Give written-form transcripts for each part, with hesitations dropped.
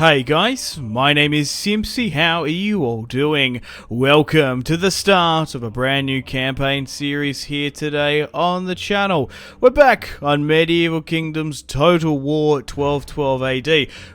Hey guys, my name is Simpzy. How are you all doing? Welcome to the start of a brand new campaign series here today on the channel. We're back on Medieval Kingdoms Total War 1212 AD.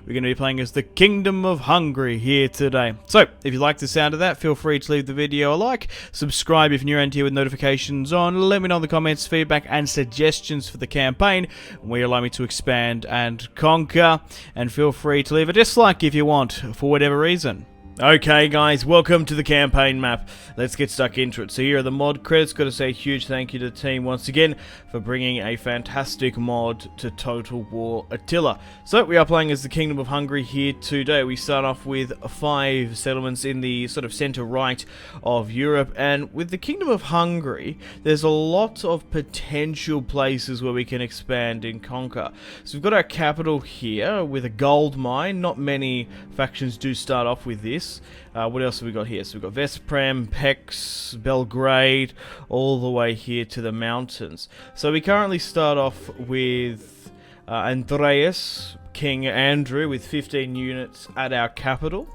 We're going to be playing as the Kingdom of Hungary here today. So, if you like the sound of that, feel free to leave the video a like, subscribe if you're new around here with notifications on, let me know in the comments feedback and suggestions for the campaign, where you'd like me to expand and conquer, and feel free to leave a dislike if you want, for whatever reason. Okay guys, welcome to the campaign map. Let's get stuck into it. So here are the mod credits. Got to say a huge thank you to the team once again for bringing a fantastic mod to Total War Attila. So we are playing as the Kingdom of Hungary here today. We start off with 5 settlements in the sort of center right of Europe, and with the Kingdom of Hungary there's a lot of potential places where we can expand and conquer. So we've got our capital here with a gold mine. Not many factions do start off with this. What else have we got here? So we've got Vesprem, Pex, Belgrade, all the way here to the mountains. So we currently start off with Andreas, King Andrew, with 15 units at our capital.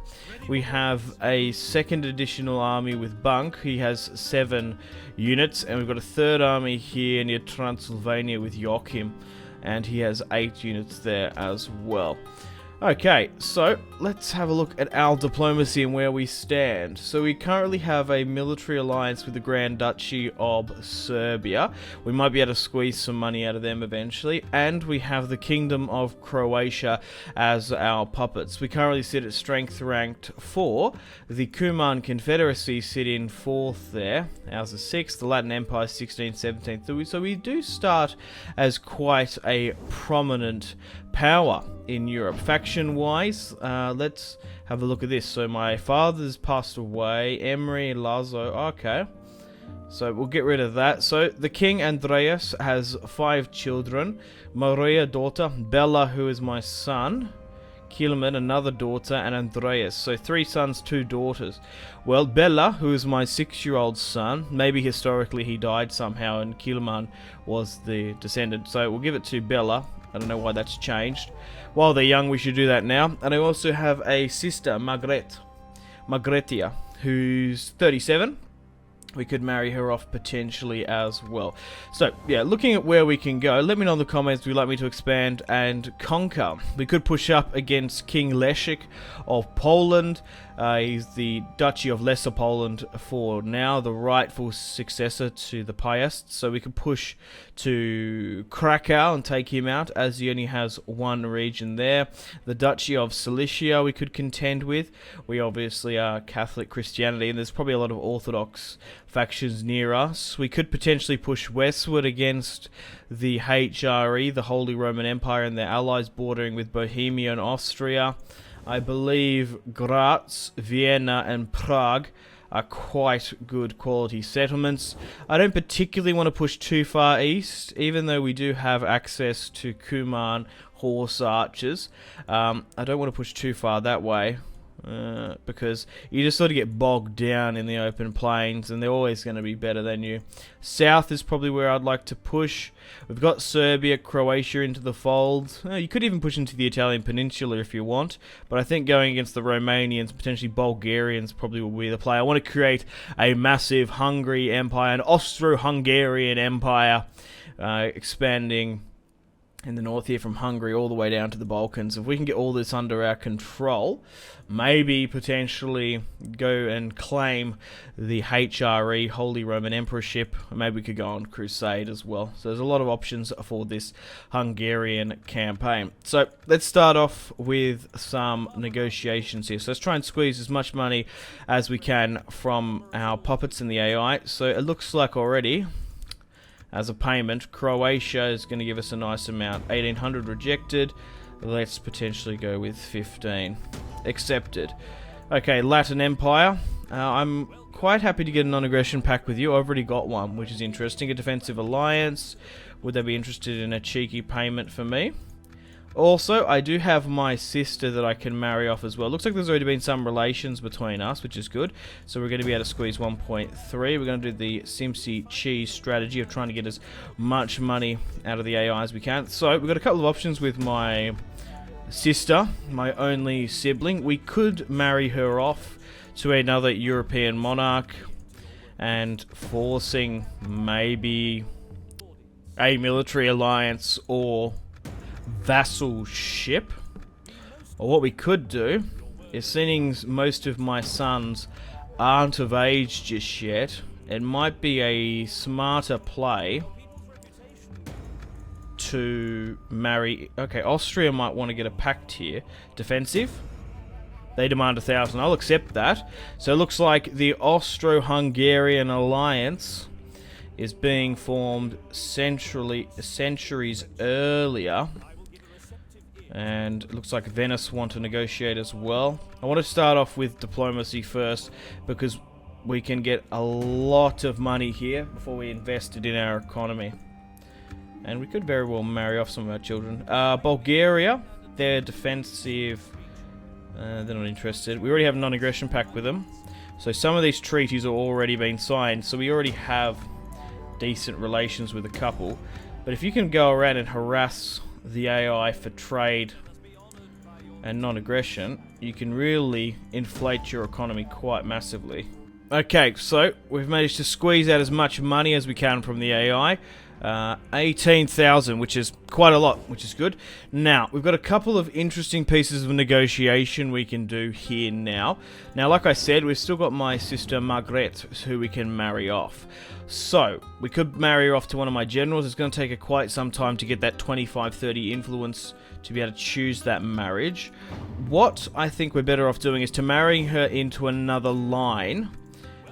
We have a second additional army with Bunk. He has 7 units, and we've got a third army here near Transylvania with Joachim, and he has 8 units there as well. Okay, so let's have a look at our diplomacy and where we stand. So we currently have a military alliance with the Grand Duchy of Serbia. We might be able to squeeze some money out of them eventually. And we have the Kingdom of Croatia as our puppets. We currently sit at strength ranked 4. The Cuman Confederacy sit in 4th there. Ours is 6th. The Latin Empire 16th, 17th. So we do start as quite a prominent power in Europe. Faction wise, let's have a look at this. So my father's passed away, Emery, Lazo, okay, so we'll get rid of that. So the King Andreas has 5 children: Maria, daughter; Bella, who is my son; Kilman, another daughter; and Andreas. So 3 sons, 2 daughters. Well, Bella, who is my 6-year-old son, maybe historically he died somehow and Kilman was the descendant, so we'll give it to Bella. I don't know why that's changed. While they're young, we should do that now. And I also have a sister, Margretia, who's 37. We could marry her off potentially as well. So, yeah, looking at where we can go, let me know in the comments if you'd like me to expand and conquer. We could push up against King Leszek of Poland. He's the Duchy of Lesser Poland for now, the rightful successor to the Piast. So we could push to Krakow and take him out, as he only has 1 region there. The Duchy of Silesia we could contend with. We obviously are Catholic Christianity, and there's probably a lot of Orthodox factions near us. We could potentially push westward against the HRE, the Holy Roman Empire, and their allies bordering with Bohemia and Austria. I believe Graz, Vienna, and Prague are quite good quality settlements. I don't particularly want to push too far east, even though we do have access to Cuman horse archers. I don't want to push too far that way. Because you just sort of get bogged down in the open plains, and they're always going to be better than you. South is probably where I'd like to push. We've got Serbia, Croatia into the fold. You could even push into the Italian peninsula if you want, but I think going against the Romanians, potentially Bulgarians, probably will be the play. I want to create a massive Hungary empire, an austro-hungarian empire, expanding in the north here from Hungary all the way down to the Balkans. If we can get all this under our control, maybe potentially go and claim the HRE, Holy Roman Emperorship. Maybe we could go on crusade as well. So there's a lot of options for this Hungarian campaign. So let's start off with some negotiations here. So let's try and squeeze as much money as we can from our puppets in the AI. So it looks like already, as a payment, Croatia is going to give us a nice amount. 1800 rejected. Let's potentially go with 15. Accepted. Okay, Latin Empire. I'm quite happy to get a non-aggression pact with you. I've already got one, which is interesting. A defensive alliance. Would they be interested in a cheeky payment for me? Also, I do have my sister that I can marry off as well. Looks like there's already been some relations between us, which is good. So we're going to be able to squeeze 1.3. We're going to do the Simpzy cheese strategy of trying to get as much money out of the AI as we can. So we've got a couple of options with my sister, my only sibling. We could marry her off to another European monarch and forcing maybe a military alliance or vassalship. Or what we could do is, seeing most of my sons aren't of age just yet, it might be a smarter play to marry... Okay, Austria might want to get a pact here. Defensive. They demand 1,000. I'll accept that. So it looks like the Austro-Hungarian alliance is being formed centuries earlier. And it looks like Venice want to negotiate as well. I want to start off with diplomacy first, because we can get a lot of money here before we invest it in our economy. And we could very well marry off some of our children. Bulgaria, they're defensive. They're not interested. We already have a non-aggression pact with them. So some of these treaties are already been signed. So we already have decent relations with a couple. But if you can go around and harass the AI for trade and non-aggression, you can really inflate your economy quite massively. Okay, so we've managed to squeeze out as much money as we can from the AI. 18,000, which is quite a lot, which is good. Now, we've got a couple of interesting pieces of negotiation we can do here now. Now, like I said, we've still got my sister Margaret, who we can marry off. So, we could marry her off to one of my generals. It's going to take her quite some time to get that 25-30 influence to be able to choose that marriage. What I think we're better off doing is to marry her into another line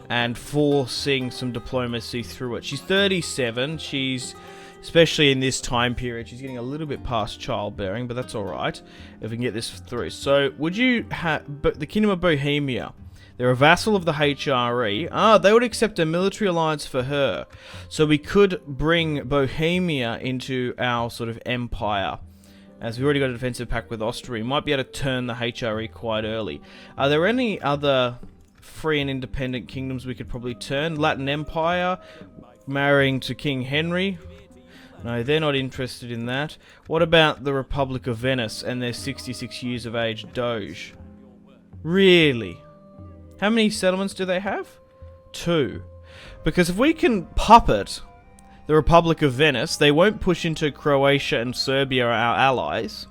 and forcing some diplomacy through it. She's 37. She's, especially in this time period, she's getting a little bit past childbearing, but that's alright if we can get this through. So, would you have the Kingdom of Bohemia? They're a vassal of the HRE. They would accept a military alliance for her. So we could bring Bohemia into our sort of empire. As we've already got a defensive pact with Austria, we might be able to turn the HRE quite early. Are there any other free and independent kingdoms we could probably turn? Latin Empire, marrying to King Henry. No, they're not interested in that. What about the Republic of Venice and their 66 years of age Doge? Really? How many settlements do they have? 2. Because if we can puppet the Republic of Venice, they won't push into Croatia and Serbia, our allies.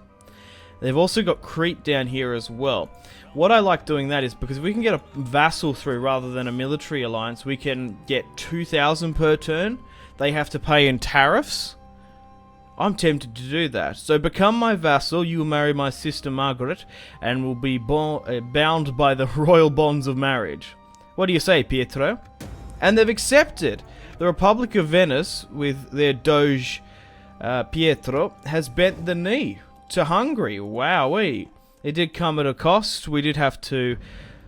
They've also got Crete down here as well. What I like doing that is because if we can get a vassal through rather than a military alliance, we can get 2,000 per turn. They have to pay in tariffs. I'm tempted to do that. So become my vassal, you will marry my sister Margaret, and will be bound by the royal bonds of marriage. What do you say, Pietro? And they've accepted. The Republic of Venice, with their Doge Pietro, has bent the knee to Hungary. Wowee. It did come at a cost. We did have to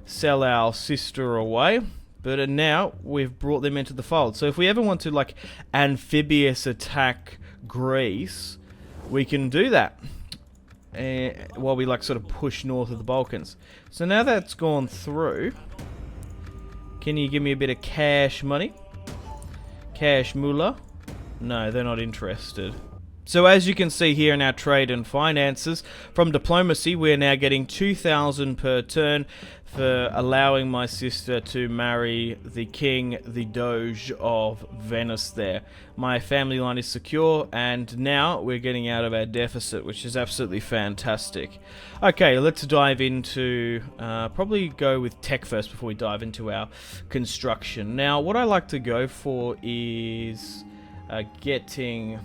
sell our sister away. But now we've brought them into the fold. So if we ever want to, like, amphibious attack Greece, we can do that while we like sort of push north of the Balkans. So now that's gone through, can you give me a bit of cash money? Cash moolah? No, they're not interested. So as you can see here in our trade and finances, from diplomacy we're now getting 2,000 per turn for allowing my sister to marry the king, the Doge of Venice there. My family line is secure, and now we're getting out of our deficit, which is absolutely fantastic. Okay, let's dive into, probably go with tech first before we dive into our construction. Now, what I like to go for is getting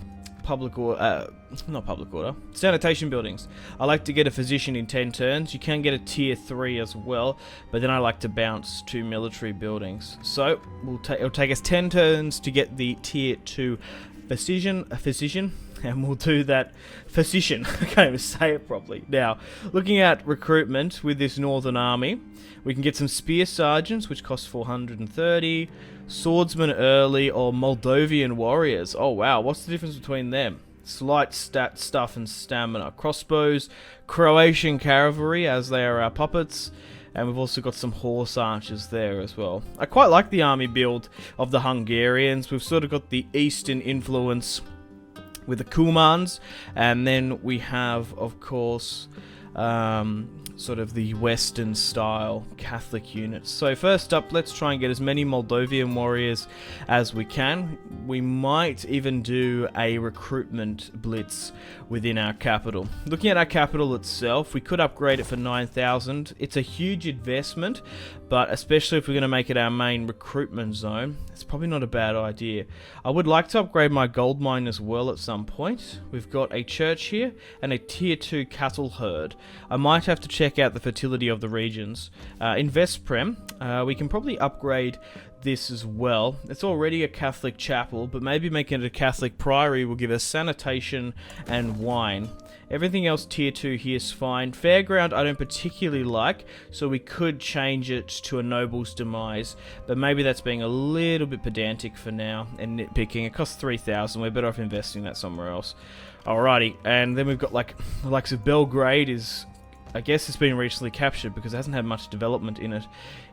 not public order, sanitation buildings. I like to get a physician in 10 turns. You can get a tier 3 as well, but then I like to bounce to military buildings. So it'll take us 10 turns to get the tier 2 physician, and we'll do that physician. I can't even say it properly. Now, looking at recruitment with this Northern Army, we can get some spear sergeants, which cost 430, swordsmen early, or Moldovan warriors. Oh wow, what's the difference between them? Slight stat stuff and stamina. Crossbows, Croatian cavalry, as they are our puppets, and we've also got some horse archers there as well. I quite like the army build of the Hungarians. We've sort of got the Eastern influence with the Kumans, and then we have, of course, sort of the Western style Catholic units. So first up, let's try and get as many Moldovan warriors as we can. We might even do a recruitment blitz within our capital. Looking at our capital itself, we could upgrade it for 9,000. It's a huge investment, but especially if we're going to make it our main recruitment zone, it's probably not a bad idea. I would like to upgrade my gold mine as well at some point. We've got a church here and a tier 2 cattle herd. I might have to check out the fertility of the regions. In Vesprem, we can probably upgrade this as well. It's already a Catholic chapel, but maybe making it a Catholic priory will give us sanitation and wine. Everything else tier 2 here is fine. Fairground I don't particularly like, so we could change it to a noble's demise, but maybe that's being a little bit pedantic for now and nitpicking. It costs 3,000, we're better off investing that somewhere else. Alrighty, and then we've got like the likes of Belgrade is, I guess it's been recently captured because it hasn't had much development in it.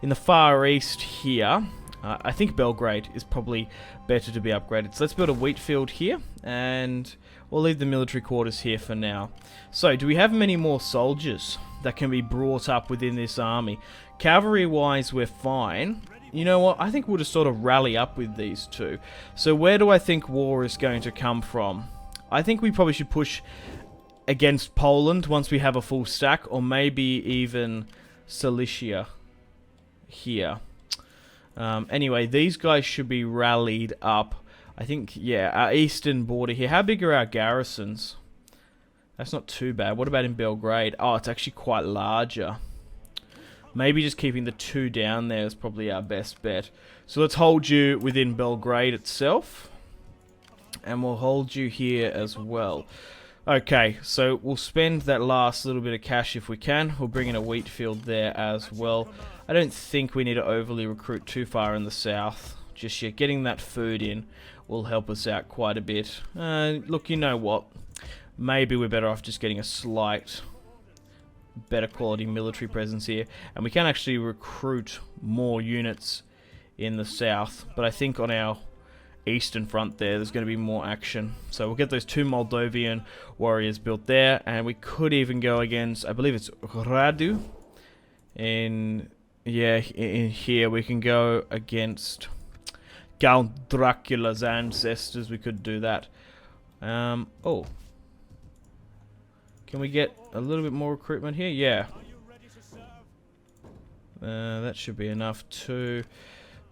In the Far East here, I think Belgrade is probably better to be upgraded. So let's build a wheat field here, and we'll leave the military quarters here for now. So, do we have many more soldiers that can be brought up within this army? Cavalry-wise, we're fine. You know what? I think we'll just sort of rally up with these two. So where do I think war is going to come from? I think we probably should push against Poland once we have a full stack, or maybe even Silesia here. Anyway, these guys should be rallied up. I think, yeah, our eastern border here. How big are our garrisons? That's not too bad. What about in Belgrade? Oh, it's actually quite larger. Maybe just keeping the 2 down there is probably our best bet. So let's hold you within Belgrade itself. And we'll hold you here as well. Okay, so we'll spend that last little bit of cash if we can. We'll bring in a wheat field there as well. I don't think we need to overly recruit too far in the south just yet. Getting that food in will help us out quite a bit. Look, you know what? Maybe we're better off just getting a slight better quality military presence here. And we can actually recruit more units in the south. But I think on our eastern front there's going to be more action. So we'll get those 2 Moldovan warriors built there. And we could even go against, I believe it's Radu. In here we can go against Count Dracula's ancestors. We could do that. Oh. Can we get a little bit more recruitment here? Yeah. That should be enough too.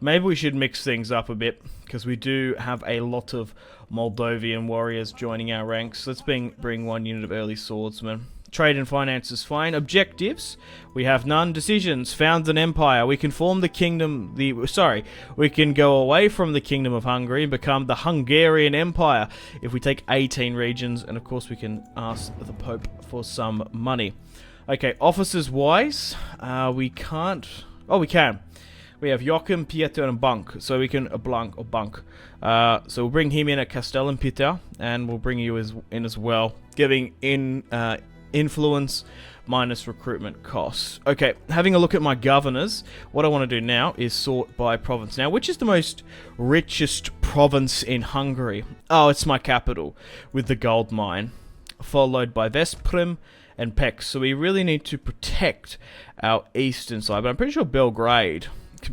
Maybe we should mix things up a bit, because we do have a lot of Moldovan warriors joining our ranks. Let's bring 1 unit of early swordsmen. Trade and finance is fine. Objectives, we have none. Decisions, found an empire. We can form the kingdom, we can go away from the Kingdom of Hungary and become the Hungarian Empire if we take 18 regions, and of course we can ask the Pope for some money. Okay, officers wise, we can't, oh we can. We have Joachim, Pieter, and Bunk, so we can, Blanc or Bunk. So we'll bring him in at Castel and Peter, and we'll bring you in as well, giving in influence minus recruitment costs. Okay, having a look at my governors, what I want to do now is sort by province. Now, which is the most richest province in Hungary? Oh, it's my capital, with the gold mine, followed by Veszprém and Pécs. So we really need to protect our eastern side, but I'm pretty sure Belgrade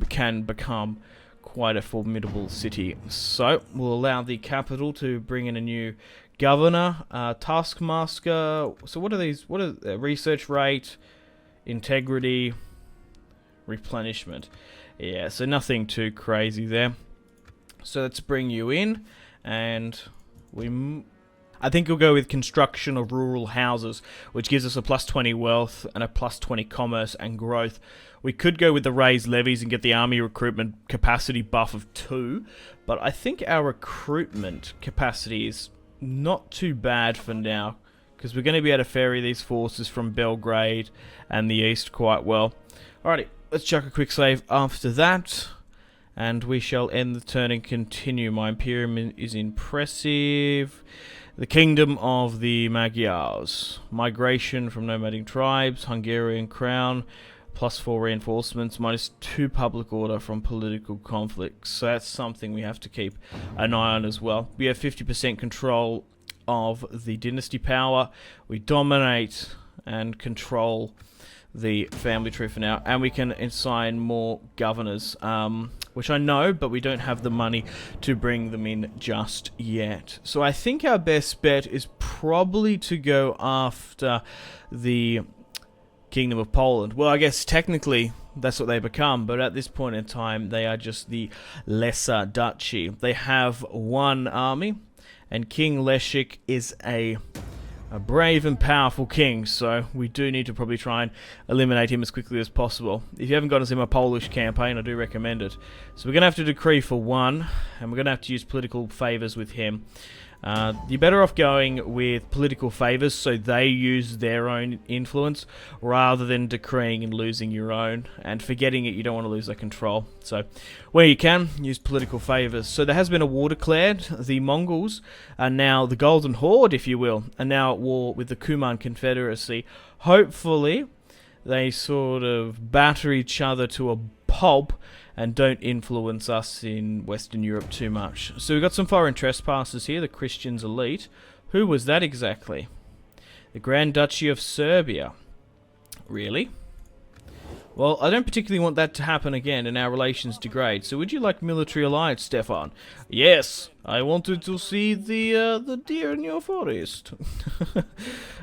can become quite a formidable city. So we'll allow the capital to bring in a new governor, taskmaster. So what are these? What are research rate, integrity, replenishment? Yeah, so nothing too crazy there. So let's bring you in, and I think we'll go with construction of rural houses, which gives us a +20 wealth and a +20 commerce and growth. We could go with the raised levies and get the army recruitment capacity buff of 2, but I think our recruitment capacity is not too bad for now, because we're going to be able to ferry these forces from Belgrade and the east quite well. Alrighty, let's chuck a quick save after that, and we shall end the turn and continue. My Imperium is impressive. The Kingdom of the Magyars. Migration from nomadic tribes. Hungarian crown. +4 reinforcements. -2 public order from political conflicts. So that's something we have to keep an eye on as well. We have 50% control of the dynasty power. We dominate and control the family tree for now, and we can assign more governors, which I know, but we don't have the money to bring them in just yet. So I think our best bet is probably to go after the Kingdom of Poland. Well, I guess technically that's what they become, but at this point in time they are just the lesser duchy. They have one army, and King Leszek is a brave and powerful king, so we do need to probably try and eliminate him as quickly as possible. If you haven't got us in a Polish campaign, I do recommend it. So we're going to have to decree for one, and we're going to have to use political favours with him. You're better off going with political favours so they use their own influence rather than decreeing and losing your own and forgetting it. You don't want to lose that control. So where you can, use political favours. So there has been a war declared. The Mongols are now, the Golden Horde if you will, are now at war with the Kuman Confederacy. Hopefully they sort of batter each other to a pulp and don't influence us in Western Europe too much. So we've got some foreign trespassers here, the Christians elite. Who was that exactly? The Grand Duchy of Serbia. Really? Well, I don't particularly want that to happen again and our relations degrade. So would you like military alliance, Stefan? Yes, I wanted to see the deer in your forest.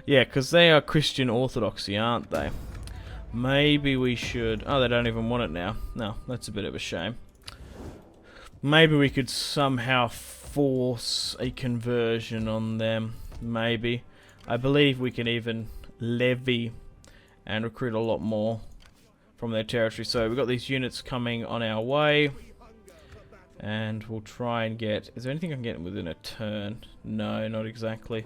Yeah, because they are Christian Orthodoxy, aren't they? Maybe we should... Oh, they don't even want it now. No, that's a bit of a shame. Maybe we could somehow force a conversion on them. Maybe. I believe we can even levy and recruit a lot more from their territory. So we've got these units coming on our way. And we'll try and get... Is there anything I can get within a turn? No, not exactly.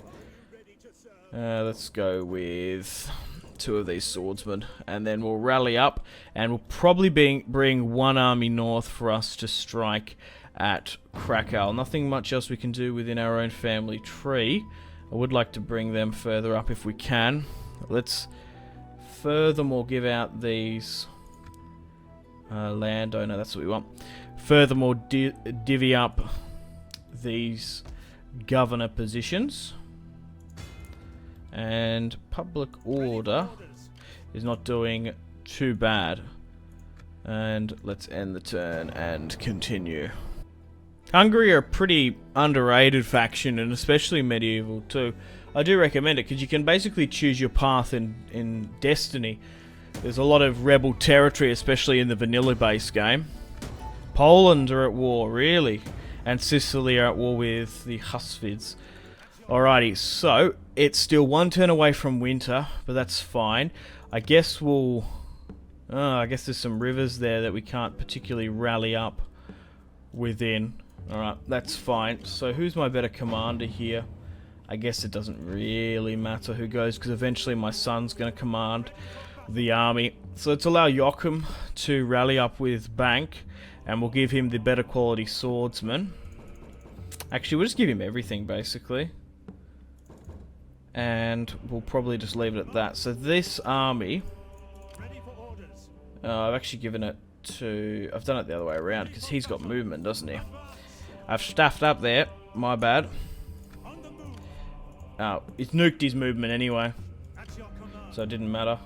Let's go with... 2 of these swordsmen, and then we'll rally up, and we'll probably bring one army north for us to strike at Krakow. Nothing much else we can do within our own family tree. I would like to bring them further up if we can. Let's furthermore give out these landowner, that's what we want. Furthermore divvy up these governor positions. And public order is not doing too bad. And let's end the turn and continue. Hungary are a pretty underrated faction, and especially medieval too. I do recommend it because you can basically choose your path in Destiny. There's a lot of rebel territory, especially in the vanilla base game. Poland are at war, really. And Sicily are at war with the Husvids. Alrighty, so it's still one turn away from winter, but that's fine. I guess we'll... I guess there's some rivers there that we can't particularly rally up within. Alright, that's fine. So who's my better commander here? I guess it doesn't really matter who goes, because eventually my son's going to command the army. So let's allow Joachim to rally up with Bank, and we'll give him the better quality swordsman. Actually, we'll just give him everything, basically. And we'll probably just leave it at that. So this army, I've actually given it to... I've done it the other way around, because he's got movement, doesn't he? I've staffed up there. My bad. Oh, it's nuked his movement anyway. So it didn't matter.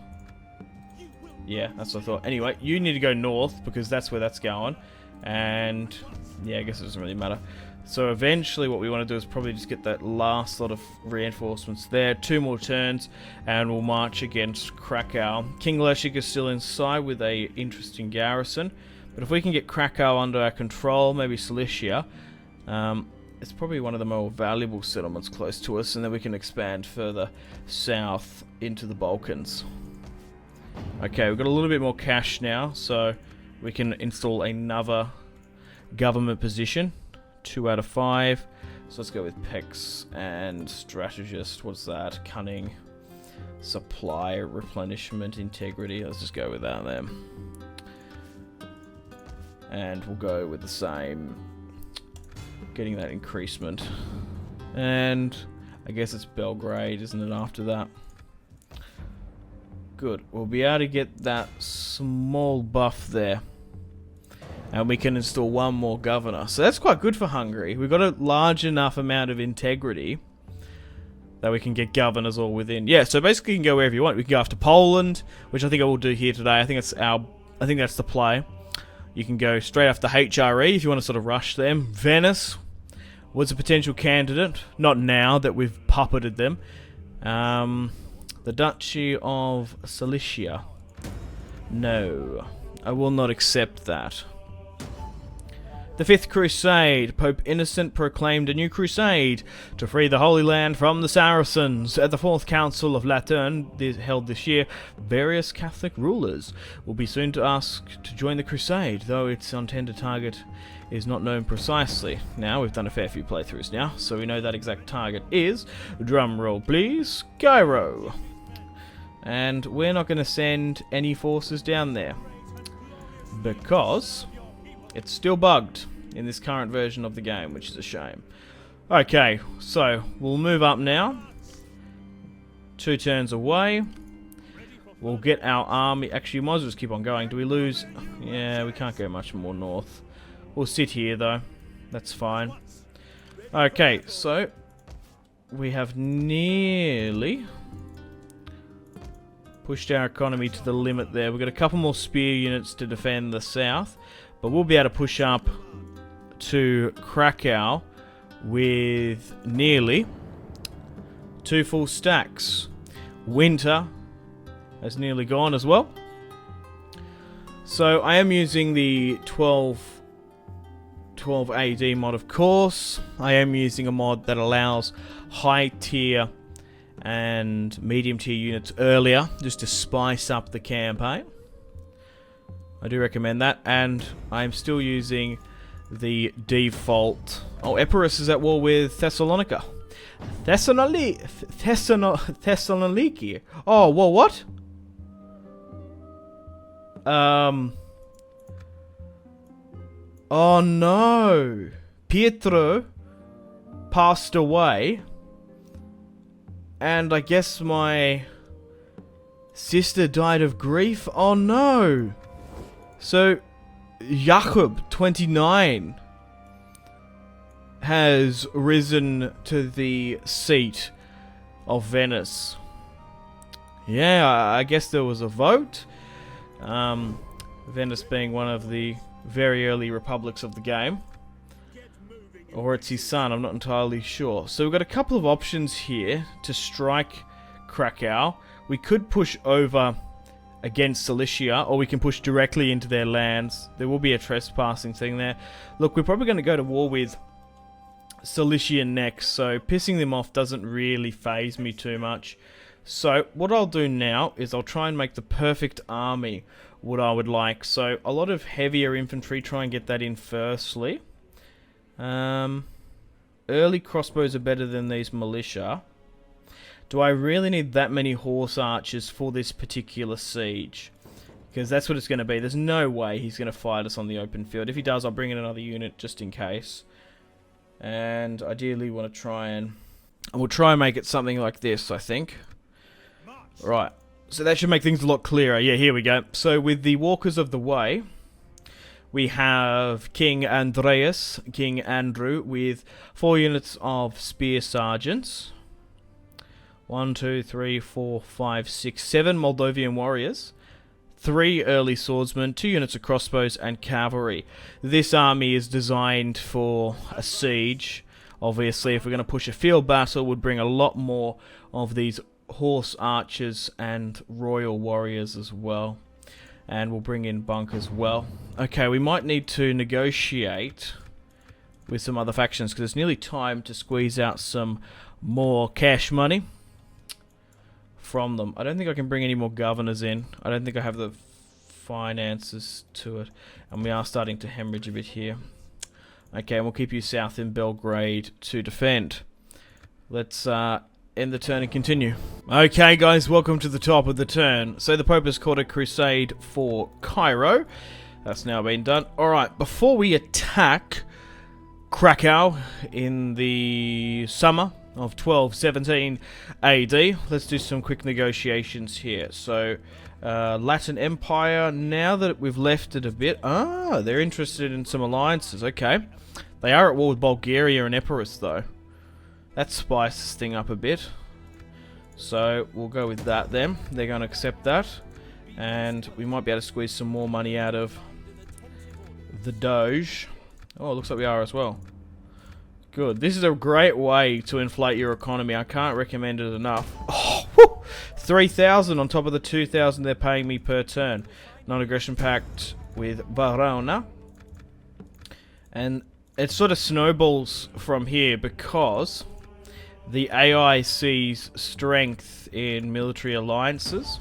Yeah, that's what I thought. Anyway, you need to go north, because that's where that's going. And... yeah, I guess it doesn't really matter. So eventually what we want to do is probably just get that last lot of reinforcements there. 2 more turns and we'll march against Krakow. King Leszek is still inside with a interesting garrison. But if we can get Krakow under our control, maybe Silesia, it's probably one of the more valuable settlements close to us, and then we can expand further south into the Balkans. Okay, we've got a little bit more cash now, so we can install another government position. 2 out of 5. So let's go with Pex and Strategist. What's that? Cunning, Supply, Replenishment, Integrity. Let's just go with that then. And we'll go with the same. Getting that increasement. And I guess it's Belgrade, isn't it, after that? Good. We'll be able to get that small buff there. And we can install 1 more governor. So that's quite good for Hungary. We've got a large enough amount of integrity that we can get governors all within. Yeah, so basically you can go wherever you want. We can go after Poland, which I think I will do here today. I think that's the play. You can go straight after HRE if you want to sort of rush them. Venice was a potential candidate. Not now that we've puppeted them. The Duchy of Silesia. No, I will not accept that. The Fifth Crusade. Pope Innocent proclaimed a new crusade to free the Holy Land from the Saracens. At the Fourth Council of Lateran, held this year, various Catholic rulers will be soon to ask to join the crusade, though its intended target is not known precisely. Now, we've done a fair few playthroughs now, so we know that exact target is, drum roll please, Cairo. And we're not going to send any forces down there, because it's still bugged in this current version of the game, which is a shame. Okay, so we'll move up now. 2 turns away. We'll get our army. Actually, we might as well just keep on going. Do we lose? Yeah, we can't go much more north. We'll sit here, though. That's fine. Okay, so we have nearly pushed our economy to the limit there. We've got a couple more spear units to defend the south, but we'll be able to push up to Krakow with nearly 2 full stacks. Winter has nearly gone as well. So I am using the 12 AD mod, of course. I am using a mod that allows high tier and medium tier units earlier, just to spice up the campaign. I do recommend that, and I'm still using the default. Oh, Epirus is at war with Thessalonica. Thessaloniki. Oh, well, what? Oh no! Pietro passed away, and I guess my sister died of grief. Oh no! So, Jakub, 29, has risen to the seat of Venice. Yeah, I guess there was a vote. Venice being one of the very early republics of the game. Or it's his son, I'm not entirely sure. So we've got a couple of options here to strike Krakow. We could push over against Silesia, or we can push directly into their lands. There will be a trespassing thing there. Look, we're probably going to go to war with Silesia next, so pissing them off doesn't really faze me too much. So what I'll do now is I'll try and make the perfect army what I would like. So a lot of heavier infantry, try and get that in firstly. Early crossbows are better than these militia. Do I really need that many horse archers for this particular siege? Because that's what it's going to be. There's no way he's going to fight us on the open field. If he does, I'll bring in another unit just in case. And ideally want to try and we'll try and make it something like this, I think. Right. So that should make things a lot clearer. Yeah, here we go. So with the Walkers of the Way, we have King Andreas, King Andrew, with 4 units of spear sergeants. 1, 2, 3, 4, 5, 6, 7 Moldovan warriors. 3 early swordsmen, 2 units of crossbows and cavalry. This army is designed for a siege. Obviously, if we're going to push a field battle, would bring a lot more of these horse archers and royal warriors as well. And we'll bring in Bunk as well. Okay, we might need to negotiate with some other factions, because it's nearly time to squeeze out some more cash money from them. I don't think I can bring any more governors in. I don't think I have the finances to it. And we are starting to hemorrhage a bit here. Okay, and we'll keep you south in Belgrade to defend. Let's end the turn and continue. Okay guys, welcome to the top of the turn. So the Pope has called a crusade for Cairo. That's now been done. Alright, before we attack Krakow in the summer of 1217 AD, let's do some quick negotiations here. So Latin Empire, now that we've left it a bit, they're interested in some alliances. Okay, they are at war with Bulgaria and Epirus though. That spices this thing up a bit. So we'll go with that then. They're going to accept that. And we might be able to squeeze some more money out of the Doge. Oh, it looks like we are as well. Good. This is a great way to inflate your economy. I can't recommend it enough. Oh, whoo! 3,000 on top of the 2,000 they're paying me per turn. Non-aggression pact with Verona. And it sort of snowballs from here because the AI sees strength in military alliances.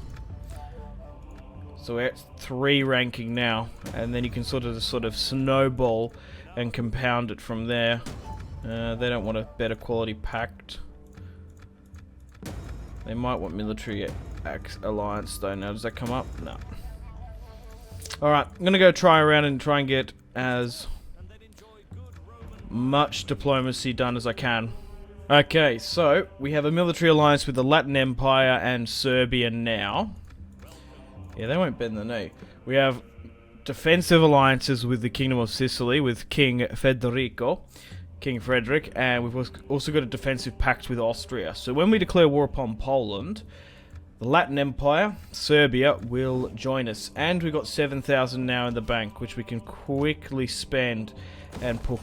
So we're at 3 ranking now, and then you can sort of snowball and compound it from there. They don't want a better quality pact. They might want military alliance though. Now does that come up? No. Alright, I'm gonna go try around and try and get as much diplomacy done as I can. Okay, so we have a military alliance with the Latin Empire and Serbia now. Yeah, they won't bend the knee. We have defensive alliances with the Kingdom of Sicily, with King Frederick, and we've also got a defensive pact with Austria. So when we declare war upon Poland, the Latin Empire, Serbia, will join us. And we've got 7,000 now in the bank, which we can quickly spend and put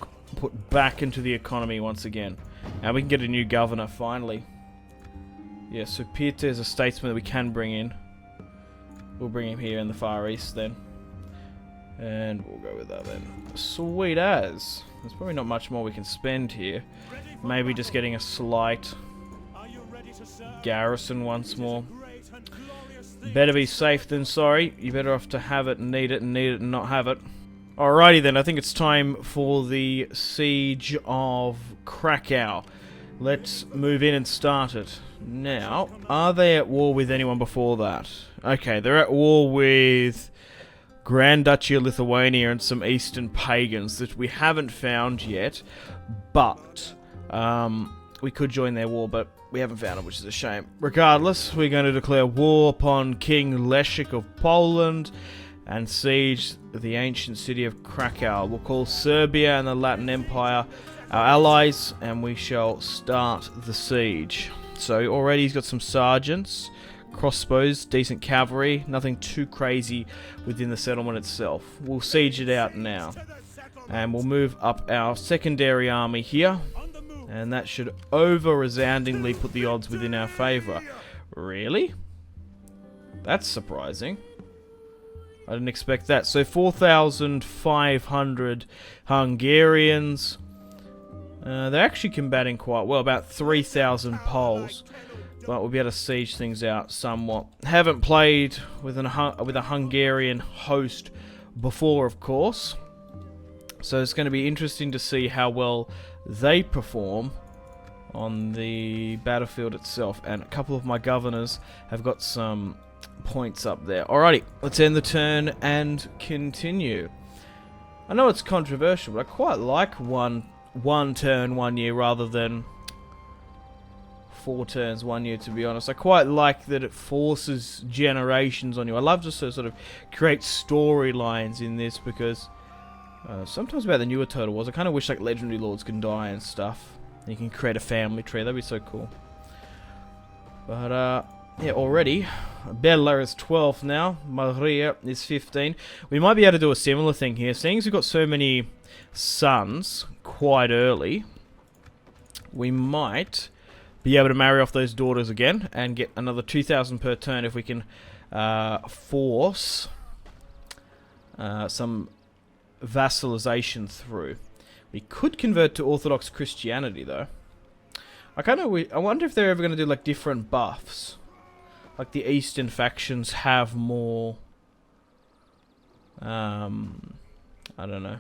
back into the economy once again. And we can get a new governor, finally. Yeah, so Peter is a statesman that we can bring in. We'll bring him here in the Far East then. And we'll go with that then. Sweet as. There's probably not much more we can spend here. Maybe just getting a slight garrison once more. Better be safe than sorry. You're better off to have it and need it and not have it. Alrighty then, I think it's time for the siege of Krakow. Let's move in and start it. Now, are they at war with anyone before that? Okay, they're at war with Grand Duchy of Lithuania and some Eastern pagans that we haven't found yet, but we could join their war, but we haven't found them, which is a shame. Regardless, we're going to declare war upon King Leszek of Poland and siege the ancient city of Krakow. We'll call Serbia and the Latin Empire our allies, and we shall start the siege. So already he's got some sergeants, crossbows, decent cavalry, nothing too crazy within the settlement itself. We'll siege it out now. And we'll move up our secondary army here, and that should over-resoundingly put the odds within our favour. Really? That's surprising. I didn't expect that. So 4,500 Hungarians. They're actually combating quite well. About 3,000 Poles. But we'll be able to siege things out somewhat. Haven't played with a Hungarian host before, of course. So it's going to be interesting to see how well they perform on the battlefield itself. And a couple of my governors have got some points up there. Alrighty, let's end the turn and continue. I know it's controversial, but I quite like one turn 1 year rather than 4 turns 1 year, to be honest. I quite like that it forces generations on you. I love just to sort of create storylines in this, because sometimes about the newer Total Wars, I kind of wish like legendary lords can die and stuff. You can create a family tree. That'd be so cool. But yeah, already Bella is 12 now. Maria is 15. We might be able to do a similar thing here, seeing as we've got so many sons quite early. We might be able to marry off those daughters again and get another 2,000 per turn if we can force some vassalization through. We could convert to Orthodox Christianity though. I wonder if they're ever going to do like different buffs. Like the Eastern factions have more I don't know,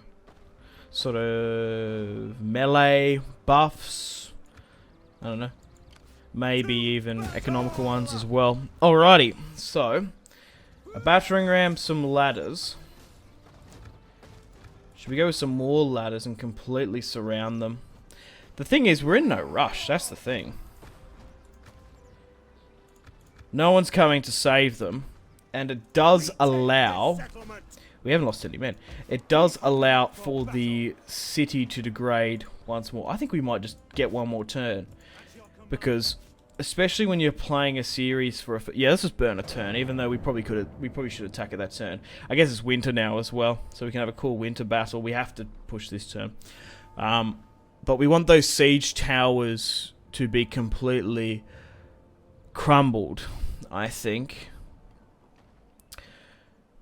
sort of melee buffs. I don't know. Maybe even economical ones as well. Alrighty, so a battering ram, some ladders. Should we go with some more ladders and completely surround them? The thing is, we're in no rush. That's the thing. No one's coming to save them, and it does allow... We haven't lost any men. It does allow for the city to degrade once more. I think we might just get one more turn, because especially when you're playing a series for a... Yeah, let's just burn a turn, even though we probably should attack at that turn. I guess it's winter now as well, so we can have a cool winter battle. We have to push this turn. But we want those siege towers to be completely crumbled, I think.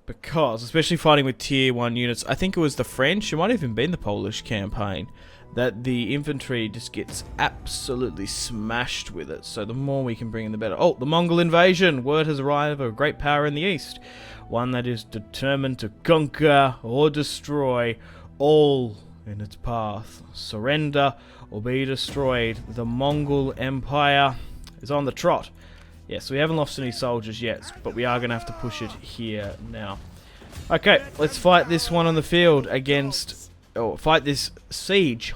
Because, especially fighting with tier 1 units, I think it was the French, it might have even been the Polish campaign, that the infantry just gets absolutely smashed with it. So the more we can bring in, the better. Oh, the Mongol invasion! Word has arrived of a great power in the east. One that is determined to conquer or destroy all in its path. Surrender or be destroyed. The Mongol Empire is on the trot. Yes, we haven't lost any soldiers yet, but we are going to have to push it here now. Okay, let's fight this one on the field against... Oh, fight this siege.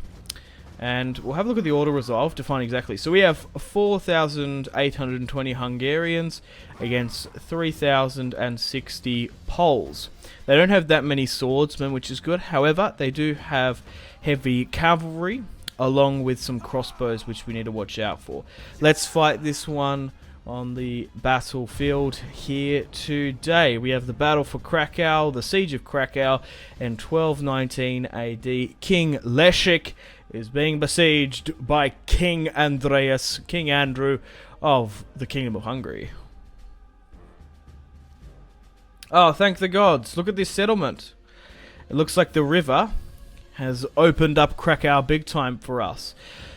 And we'll have a look at the order resolve to find exactly. So we have 4,820 Hungarians against 3,060 Poles. They don't have that many swordsmen, which is good. However, they do have heavy cavalry, along with some crossbows, which we need to watch out for. Let's fight this one on the battlefield here today. We have the battle for Krakow, the siege of Krakow, in 1219 AD. King Leszek is being besieged by King Andrew of the Kingdom of Hungary. Oh, thank the gods. Look at this settlement. It looks like the river has opened up Krakow big time for us.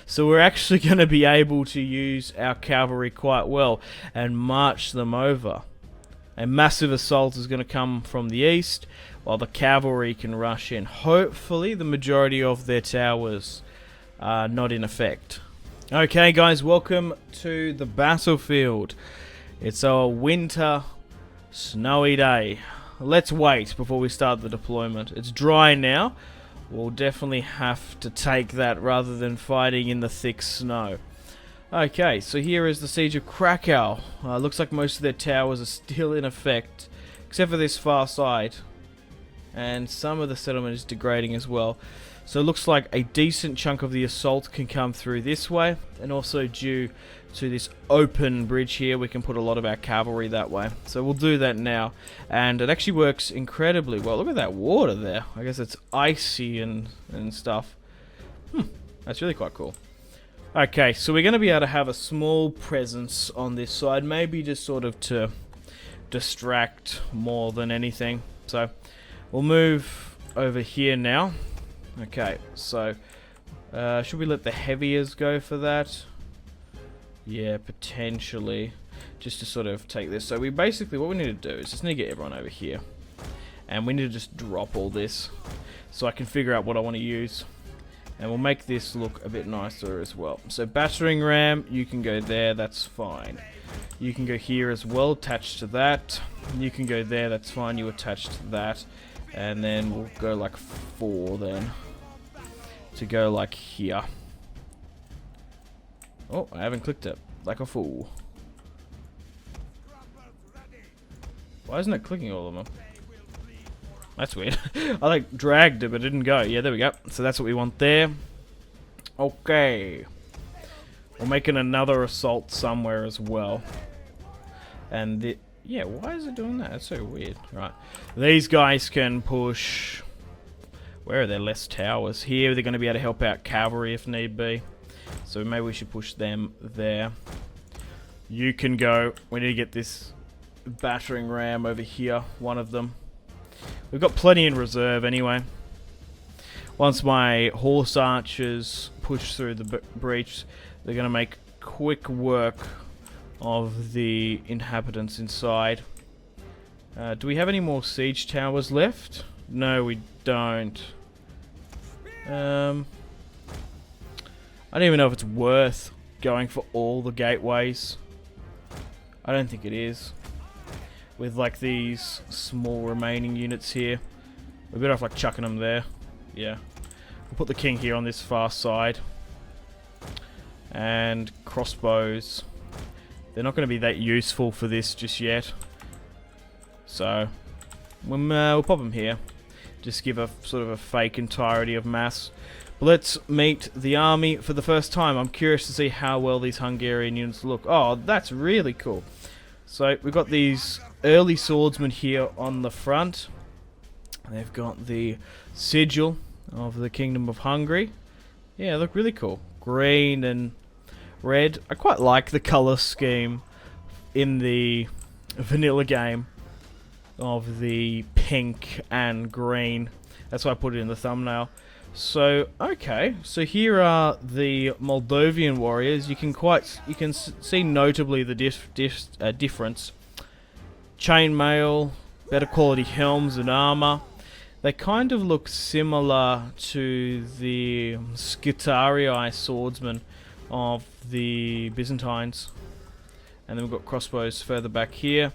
So we're actually going to be able to use our cavalry quite well and march them over. A massive assault is going to come from the east, while the cavalry can rush in. Hopefully the majority of their towers are not in effect. Okay guys, welcome to the battlefield. It's a winter, snowy day. Let's wait before we start the deployment. It's dry now. We'll definitely have to take that rather than fighting in the thick snow. Okay, so here is the siege of Krakow. Looks like most of their towers are still in effect, except for this far side. And some of the settlement is degrading as well. So it looks like a decent chunk of the assault can come through this way, and also due to this open bridge here, we can put a lot of our cavalry that way. So we'll do that now, and it actually works incredibly well. Look at that water there. I guess it's icy and stuff. That's really quite cool. Okay, so we're going to be able to have a small presence on this side, maybe just sort of to distract more than anything. So we'll move over here now. Okay, so should we let the heaviers go for that? Yeah, potentially. Just to sort of take this. So we basically, what we need to do is just need to get everyone over here. And we need to just drop all this so I can figure out what I want to use. And we'll make this look a bit nicer as well. So battering ram, you can go there, that's fine. You can go here as well, attached to that. You can go there, that's fine, you attach to that. And then we'll go like 4 then. To go like here. Oh, I haven't clicked it. Like a fool. Why isn't it clicking all of them? That's weird. I like dragged it, but it didn't go. Yeah, there we go. So that's what we want there. Okay. We're making another assault somewhere as well. And yeah, why is it doing that? That's so weird. Right. These guys can push. Where are there less towers? Here, they're going to be able to help out cavalry if need be. So maybe we should push them there. You can go. We need to get this battering ram over here. One of them. We've got plenty in reserve anyway. Once my horse archers push through the breach, they're going to make quick work of the inhabitants inside. Do we have any more siege towers left? No, we don't. I don't even know if it's worth going for all the gateways. I don't think it is. With like these small remaining units here. We're better off like chucking them there. Yeah. We'll put the king here on this far side. And crossbows. They're not going to be that useful for this just yet. So we'll pop them here. Just give a sort of a fake entirety of mass. But let's meet the army for the first time. I'm curious to see how well these Hungarian units look. Oh, that's really cool. So we've got these early swordsmen here on the front. They've got the sigil of the Kingdom of Hungary. Yeah, they look really cool. Green and red. I quite like the colour scheme in the vanilla game of the pink and green. That's why I put it in the thumbnail. So, okay. So here are the Moldovan warriors. You can see notably the difference. Chainmail, better quality helms and armor. They kind of look similar to the Scutarii swordsmen of the Byzantines. And then we've got crossbows further back here.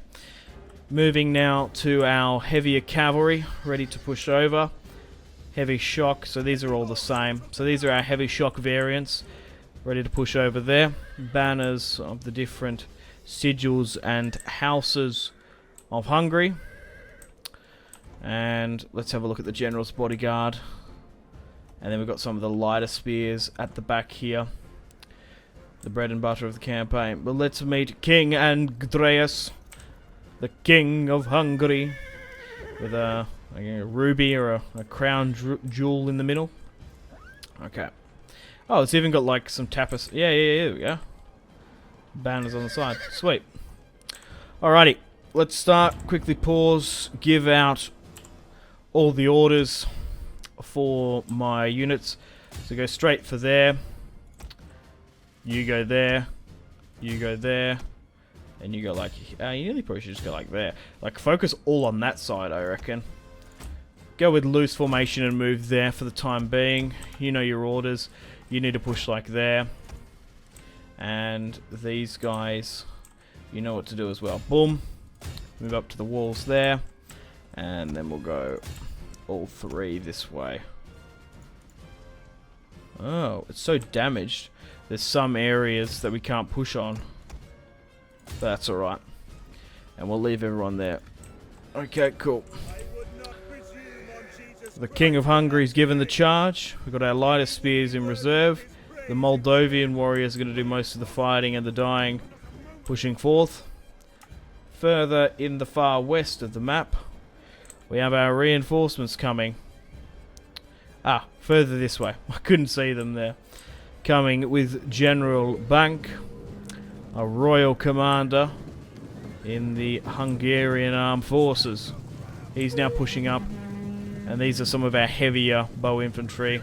Moving now to our heavier cavalry, ready to push over. Heavy shock, so these are all the same. So these are our heavy shock variants, ready to push over there. Banners of the different sigils and houses of Hungary. And let's have a look at the general's bodyguard. And then we've got some of the lighter spears at the back here. The bread and butter of the campaign. But let's meet King Andreas, the King of Hungary, with a ruby or a crown jewel in the middle. Okay. Oh, it's even got like some tapestry. Yeah, there we go. Banners on the side. Sweet. Alrighty. Let's start. Quickly pause. Give out all the orders for my units. So go straight for there. You go there. You go there. And you go like... you nearly probably should just go like there. Like, focus all on that side, I reckon. Go with loose formation and move there for the time being. You know your orders. You need to push like there. And these guys, you know what to do as well. Boom. Move up to the walls there. And then we'll go all three this way. Oh, it's so damaged. There's some areas that we can't push on. But that's alright. And we'll leave everyone there. Okay, cool. The King of Hungary's given the charge. We've got our lighter spears in reserve. The Moldovan warriors are going to do most of the fighting and the dying, pushing forth. Further in the far west of the map, we have our reinforcements coming. Ah, further this way. I couldn't see them there. Coming with General Bank, a royal commander in the Hungarian armed forces. He's now pushing up. And these are some of our heavier bow infantry,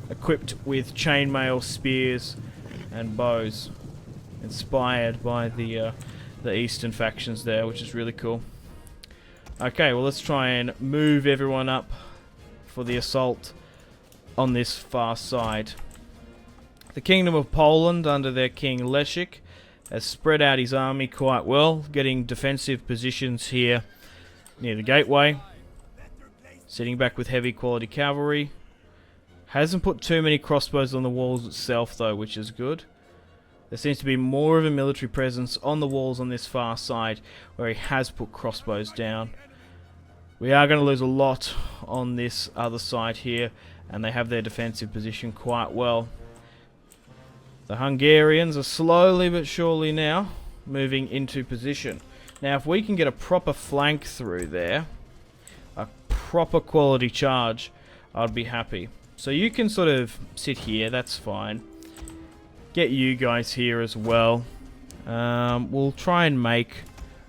equipped with chainmail, spears, and bows, inspired by the eastern factions there, which is really cool. Okay, well let's try and move everyone up for the assault on this far side. The Kingdom of Poland, under their King Leszek, has spread out his army quite well, getting defensive positions here near the gateway. Sitting back with heavy quality cavalry. Hasn't put too many crossbows on the walls itself though, which is good. There seems to be more of a military presence on the walls on this far side, where he has put crossbows down. We are going to lose a lot on this other side here, and they have their defensive position quite well. The Hungarians are slowly but surely now moving into position. Now if we can get a proper flank through there, proper quality charge, I'd be happy. So you can sort of sit here, that's fine. Get you guys here as well. We'll try and make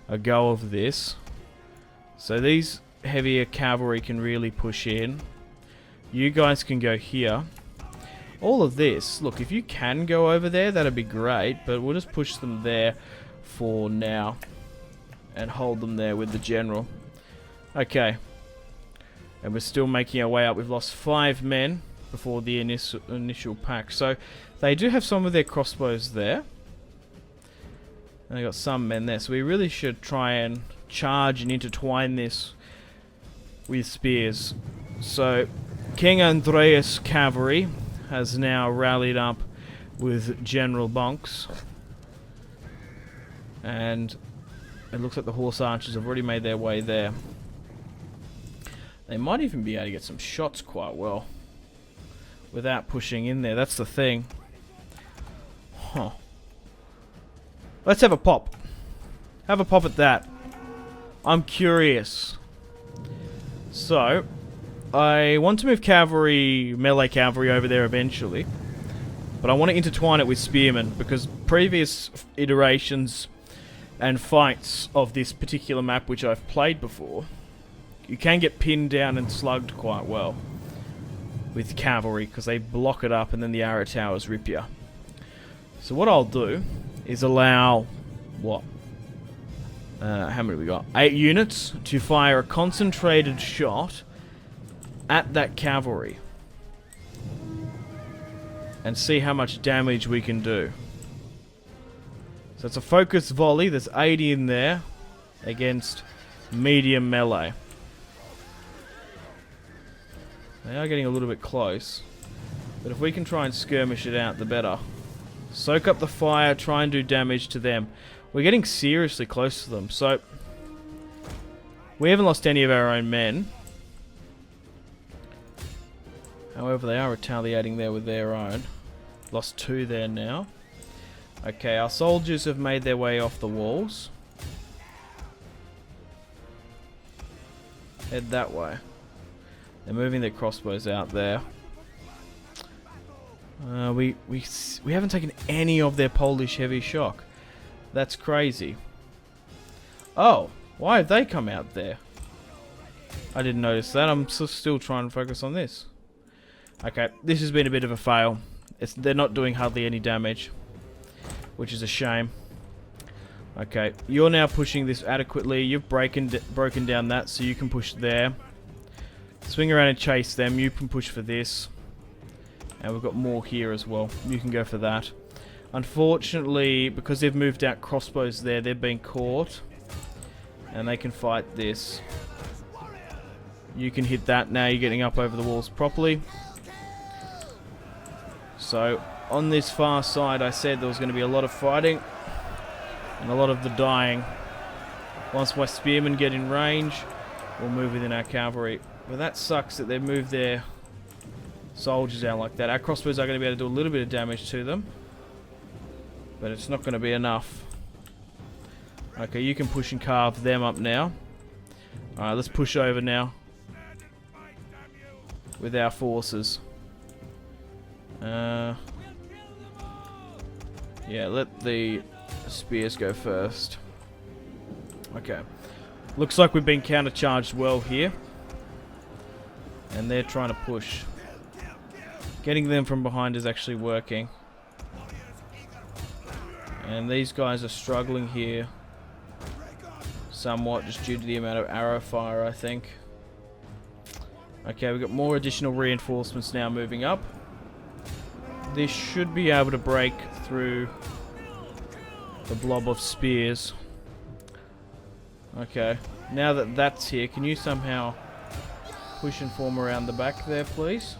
a go of this. So these heavier cavalry can really push in. You guys can go here. All of this, look, if you can go over there, that'd be great, but we'll just push them there for now and hold them there with the general. Okay. And we're still making our way up. We've lost 5 men before the initial pack. So they do have some of their crossbows there. And they got some men there. So we really should try and charge and intertwine this with spears. So King Andreas cavalry has now rallied up with General Bonks. And it looks like the horse archers have already made their way there. They might even be able to get some shots quite well. without pushing in there. That's the thing. Huh. Let's have a pop. Have a pop at that. I'm curious. So, I want to move cavalry, melee cavalry over there eventually. But I want to intertwine it with spearmen, because previous iterations and fights of this particular map, which I've played before, you can get pinned down and slugged quite well with cavalry, because they block it up and then the arrow towers rip you. So what I'll do is allow, what? How many we got? 8 units to fire a concentrated shot at that cavalry. And see how much damage we can do. So it's a focused volley. There's 80 in there against medium melee. They are getting a little bit close. But if we can try and skirmish it out, the better. Soak up the fire, try and do damage to them. We're getting seriously close to them. So, we haven't lost any of our own men. However, they are retaliating there with their own. Lost 2 there now. Okay, our soldiers have made their way off the walls. Head that way. They're moving their crossbows out there. We haven't taken any of their Polish heavy shock. That's crazy. Oh, why have they come out there? I didn't notice that. I'm still trying to focus on this. Okay, this has been a bit of a fail. They're not doing hardly any damage, which is a shame. Okay, you're now pushing this adequately. You've broken down that, so you can push there. Swing around and chase them. You can push for this. And we've got more here as well. You can go for that. Unfortunately, because they've moved out crossbows there, they've been caught. And they can fight this. You can hit that now. You're getting up over the walls properly. So, on this far side, I said there was going to be a lot of fighting. And a lot of the dying. Once my spearmen get in range, we'll move within our cavalry. But that sucks that they've moved their soldiers out like that. Our crossbows are going to be able to do a little bit of damage to them. But it's not going to be enough. Okay, you can push and carve them up now. Alright, let's push over now. With our forces. Yeah, let the spears go first. Okay. Looks like we've been countercharged well here. And they're trying to push. Getting them from behind is actually working. And these guys are struggling here. Somewhat, just due to the amount of arrow fire, I think. Okay, we've got more additional reinforcements now moving up. This should be able to break through the blob of spears. Okay, now that that's here, can you somehow push and form around the back there, please?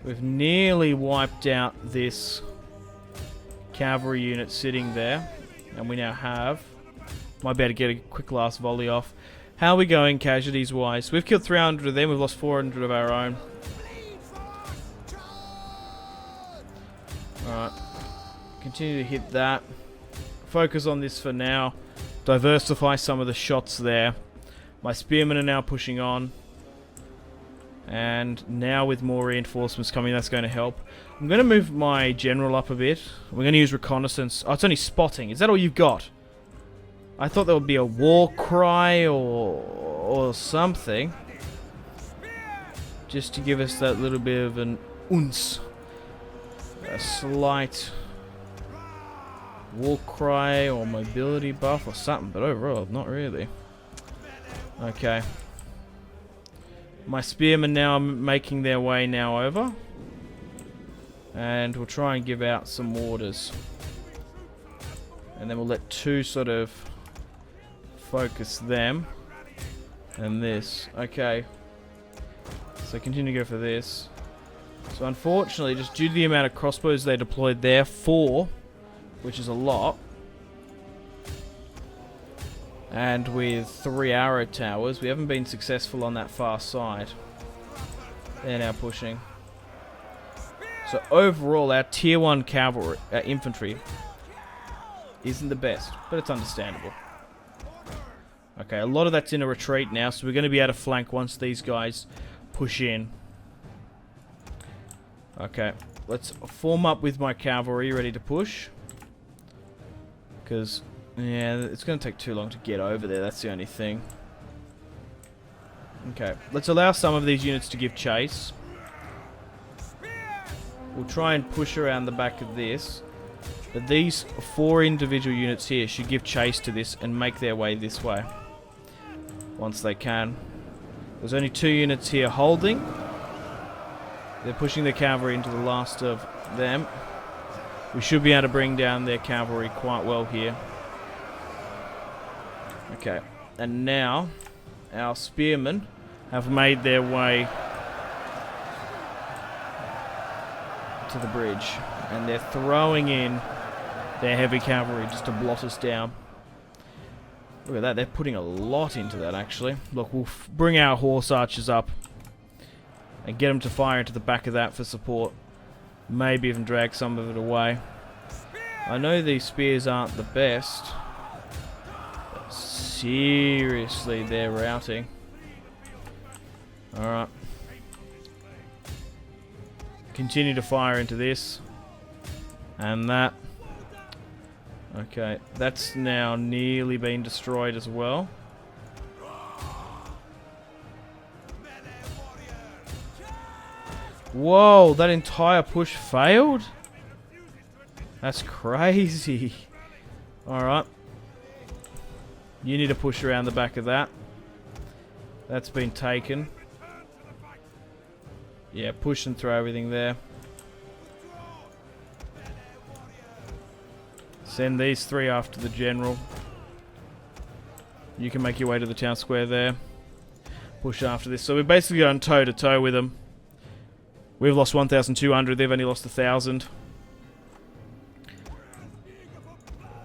We've nearly wiped out this cavalry unit sitting there. And we now have... Might be able to get a quick last volley off. How are we going casualties wise? We've killed 300 of them, we've lost 400 of our own. Alright. Continue to hit that. Focus on this for now. Diversify some of the shots there. My spearmen are now pushing on. And now with more reinforcements coming, that's going to help. I'm going to move my general up a bit. We're going to use reconnaissance. Oh, it's only spotting. Is that all you've got? I thought there would be a war cry or something. Just to give us that little bit of an ounce. A slight war cry or mobility buff or something. But overall, not really. Okay. My spearmen now are making their way now over. And we'll try and give out some orders. And then we'll let 2 sort of focus them. And this. Okay. So continue to go for this. So unfortunately, just due to the amount of crossbows they deployed there, 4, which is a lot. And with 3 arrow towers, we haven't been successful on that far side. They're now pushing. So overall, our tier 1 cavalry, infantry, isn't the best, but it's understandable. Okay, a lot of that's in a retreat now, so we're going to be able to flank once these guys push in. Okay, let's form up with my cavalry ready to push. Because, yeah, it's going to take too long to get over there, that's the only thing. Okay, let's allow some of these units to give chase. We'll try and push around the back of this. But these 4 individual units here should give chase to this and make their way this way. Once they can. There's only 2 units here holding. They're pushing their cavalry into the last of them. We should be able to bring down their cavalry quite well here. Okay, and now our spearmen have made their way to the bridge, and they're throwing in their heavy cavalry just to blot us down. Look at that, they're putting a lot into that actually. Look, we'll bring our horse archers up and get them to fire into the back of that for support. Maybe even drag some of it away. I know these spears aren't the best, but seriously, they're routing. Alright. Continue to fire into this. And that. Okay, that's now nearly been destroyed as well. Whoa, that entire push failed? That's crazy. Alright. You need to push around the back of that. That's been taken. Yeah, push and throw everything there. Send these 3 after the general. You can make your way to the town square there. Push after this. So we're basically going toe to toe with them. We've lost 1,200. They've only lost 1,000.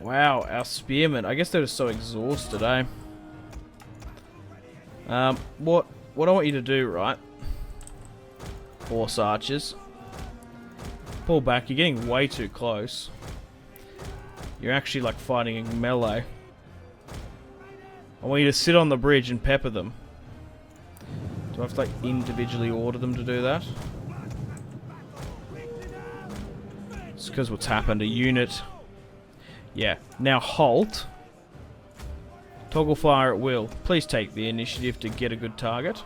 Wow, our spearmen. I guess they're just so exhausted, eh? What I want you to do, right? Horse archers. Pull back. You're getting way too close. You're actually like fighting in melee. I want you to sit on the bridge and pepper them. Do I have to like individually order them to do that? It's because what's happened. A unit. Yeah. Now halt. Toggle fire at will. Please take the initiative to get a good target.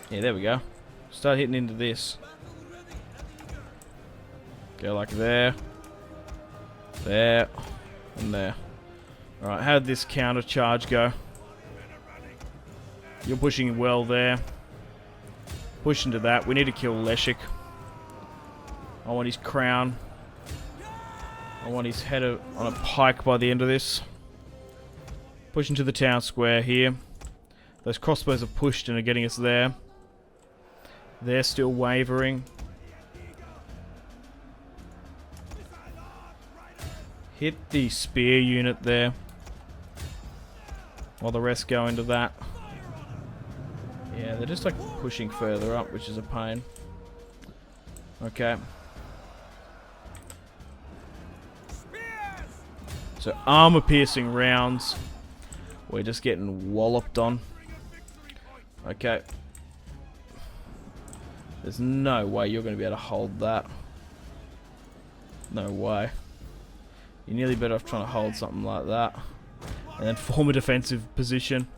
Yeah, there we go. Start hitting into this. Go like there. There. And there. Alright, how did this counter charge go? You're pushing well there. Push into that. We need to kill Leshik. I want his crown. I want his head on a pike by the end of this. Push into the town square here. Those crossbows are pushed and are getting us there. They're still wavering. Hit the spear unit there. While the rest go into that. Yeah, they're just like pushing further up, which is a pain. Okay. So armor piercing rounds. We're just getting walloped on. Okay. There's no way you're going to be able to hold that. No way. You're nearly better off trying to hold something like that. And then form a defensive position.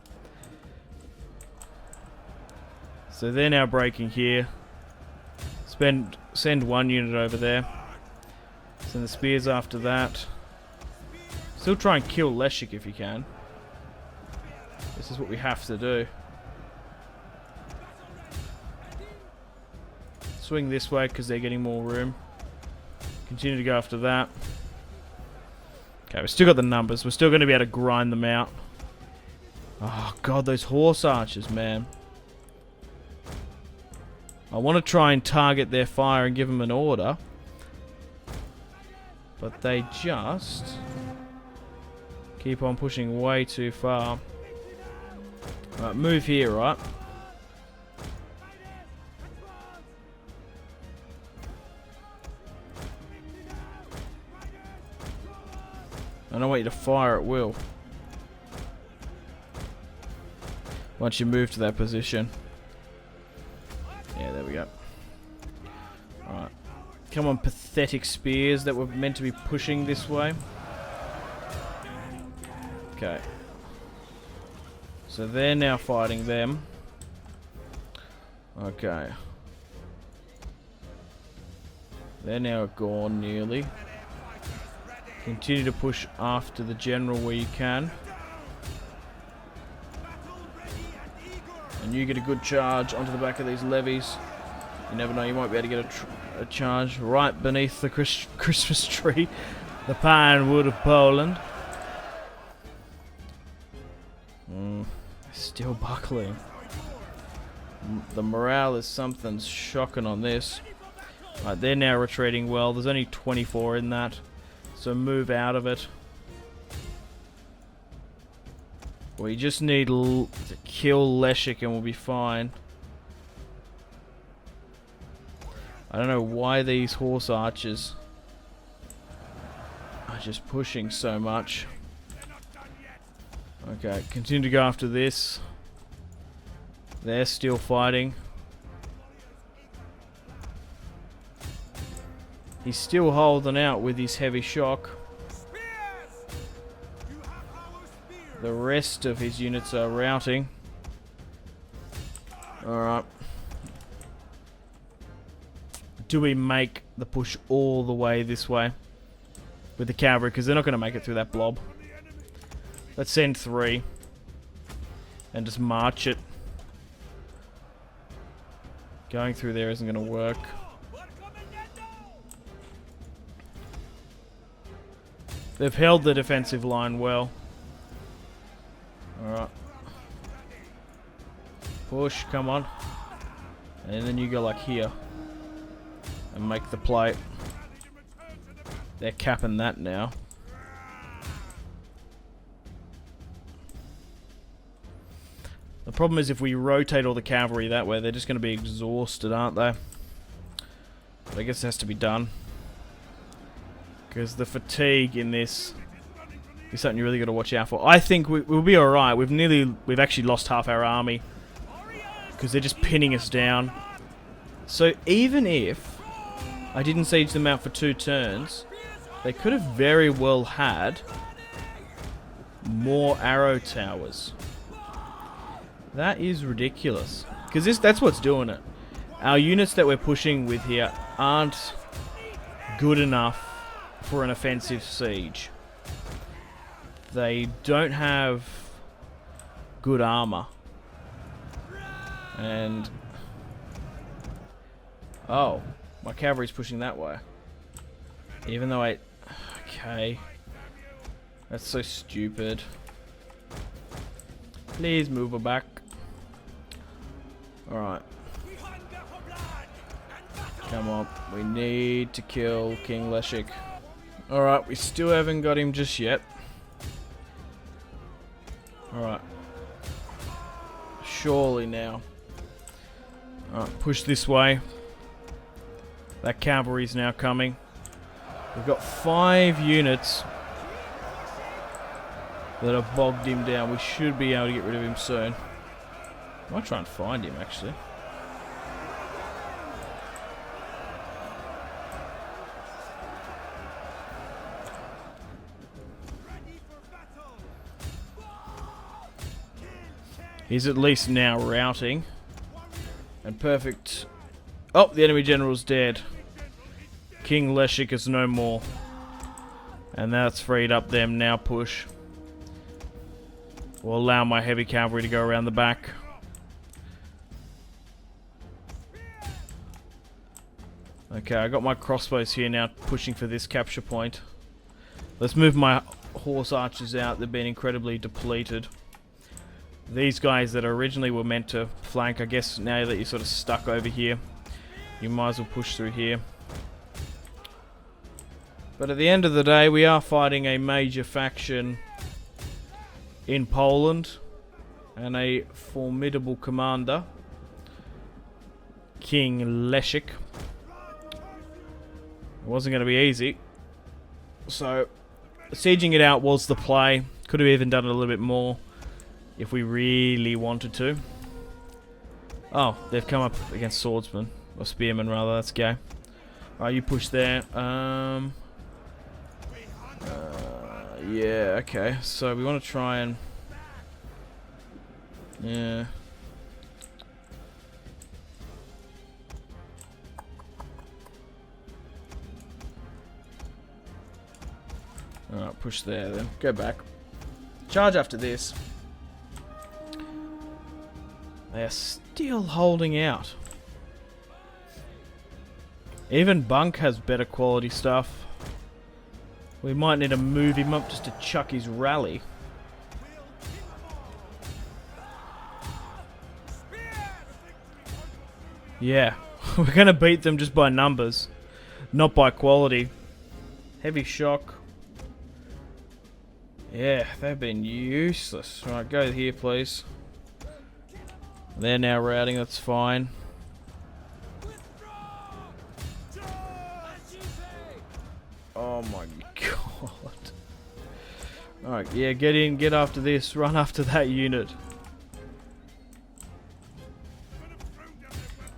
So they're now breaking here. Send one unit over there. Send the spears after that. Still try and kill Leshik if you can. This is what we have to do. Swing this way because they're getting more room. Continue to go after that. Okay, we've still got the numbers. We're still going to be able to grind them out. Oh god, those horse archers, man. I want to try and target their fire and give them an order. But they just keep on pushing way too far. Right, move here, right? I don't want you to fire at will. Once you move to that position. Yeah, there we go. Alright. Come on, pathetic spears that were meant to be pushing this way. Okay. So they're now fighting them. Okay. They're now gone nearly. Continue to push after the general where you can. And you get a good charge onto the back of these levies. You never know, you might be able to get a charge right beneath the Christmas tree. The pine wood of Poland. Still buckling. The morale is something shocking on this. Right, they're now retreating well. There's only 24 in that. So move out of it. We just need to kill Leszek and we'll be fine. I don't know why these horse archers are just pushing so much. Okay, continue to go after this. They're still fighting. He's still holding out with his heavy shock. The rest of his units are routing. Alright. Do we make the push all the way this way with the cavalry? Because they're not going to make it through that blob. Let's send 3 and just march it. Going through there isn't going to work. They've held the defensive line well. Alright. Push, come on. And then you go like here. And make the play. They're capping that now. The problem is if we rotate all the cavalry that way, they're just going to be exhausted, aren't they? But I guess it has to be done. Because the fatigue in this is something you really got to watch out for. I think we'll be alright. We've actually lost half our army. Because they're just pinning us down. So even if I didn't siege them out for 2 turns, they could have very well had more arrow towers. That is ridiculous. Because that's what's doing it. Our units that we're pushing with here aren't good enough for an offensive siege. They don't have good armor. And... oh, my cavalry's pushing that way. Even though I... okay. That's so stupid. Please move her back. Alright. Come on. We need to kill King Leszek. Alright, we still haven't got him just yet. Alright. Surely now. Alright, push this way. That cavalry's now coming. We've got 5 units that have bogged him down. We should be able to get rid of him soon. I might try and find him, actually. He's at least now routing. And perfect. Oh, the enemy general's dead. King Leszek is no more. And that's freed up them. Now push. We'll allow my heavy cavalry to go around the back. Okay, I got my crossbows here now pushing for this capture point. Let's move my horse archers out. They've been incredibly depleted. These guys that originally were meant to flank, I guess now that you're sort of stuck over here, you might as well push through here. But at the end of the day, we are fighting a major faction in Poland and a formidable commander, King Leszek. It wasn't going to be easy, so sieging it out was the play. Could have even done it a little bit more if we really wanted to. Oh, they've come up against swordsmen. Or spearmen, rather. Let's go. Alright, you push there. Yeah, okay. So we want to try and... Yeah. Alright, push there then. Go back. Charge after this. They are still holding out. Even Bunk has better quality stuff. We might need to move him up just to chuck his rally. Yeah, we're going to beat them just by numbers, not by quality. Heavy shock. Yeah, they've been useless. Right, go here, please. They're now routing, that's fine. Oh my god. Alright, yeah, get in, get after this, run after that unit.